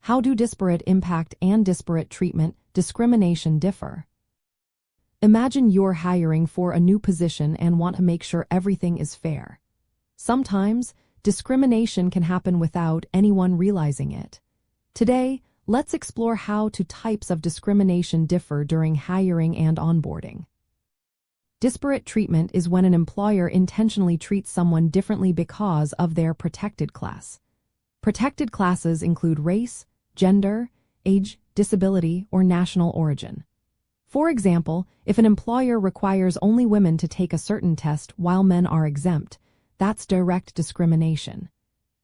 How do disparate impact and disparate treatment discrimination differ? Imagine you're hiring for a new position and want to make sure everything is fair. Sometimes, discrimination can happen without anyone realizing it. Today, let's explore how two types of discrimination differ during hiring and onboarding. Disparate treatment is when an employer intentionally treats someone differently because of their protected class. Protected classes include race, gender, age, disability, or national origin. For example, if an employer requires only women to take a certain test while men are exempt, that's direct discrimination.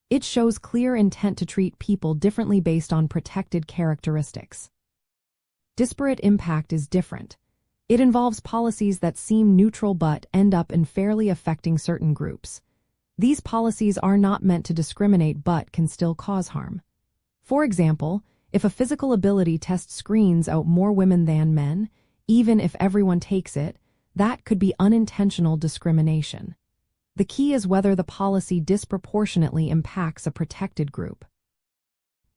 It shows clear intent to treat people differently based on protected characteristics. Disparate impact is different. It involves policies that seem neutral but end up unfairly affecting certain groups. These policies are not meant to discriminate but can still cause harm. For example, if a physical ability test screens out more women than men, even if everyone takes it, that could be unintentional discrimination. The key is whether the policy disproportionately impacts a protected group.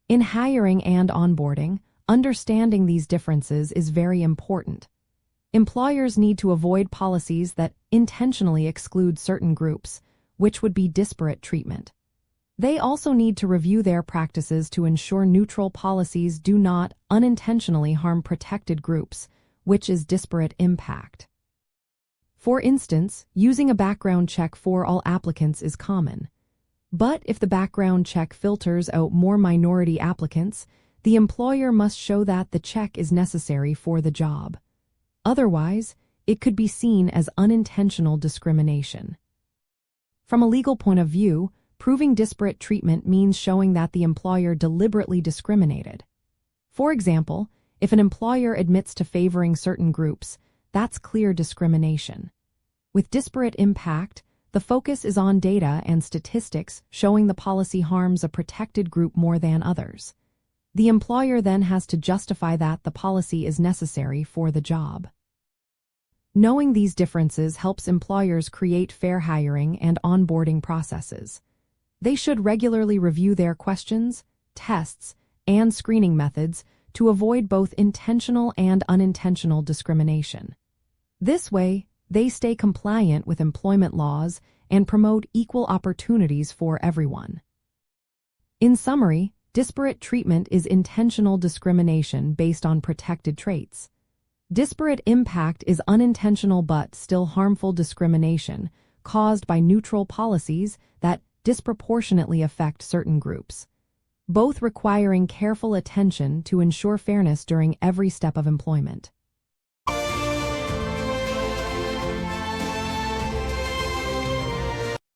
In hiring and onboarding, understanding these differences is very important. Employers need to avoid policies that intentionally exclude certain groups, which would be disparate treatment. They also need to review their practices to ensure neutral policies do not unintentionally harm protected groups, which is disparate impact. For instance, using a background check for all applicants is common. But if the background check filters out more minority applicants, the employer must show that the check is necessary for the job. Otherwise, it could be seen as unintentional discrimination. From a legal point of view, proving disparate treatment means showing that the employer deliberately discriminated. For example, if an employer admits to favoring certain groups, that's clear discrimination. With disparate impact, the focus is on data and statistics showing the policy harms a protected group more than others. The employer then has to justify that the policy is necessary for the job. Knowing these differences helps employers create fair hiring and onboarding processes. They should regularly review their questions, tests, and screening methods to avoid both intentional and unintentional discrimination. This way, they stay compliant with employment laws and promote equal opportunities for everyone. In summary, disparate treatment is intentional discrimination based on protected traits. Disparate impact is unintentional but still harmful discrimination caused by neutral policies that disproportionately affect certain groups, both requiring careful attention to ensure fairness during every step of employment.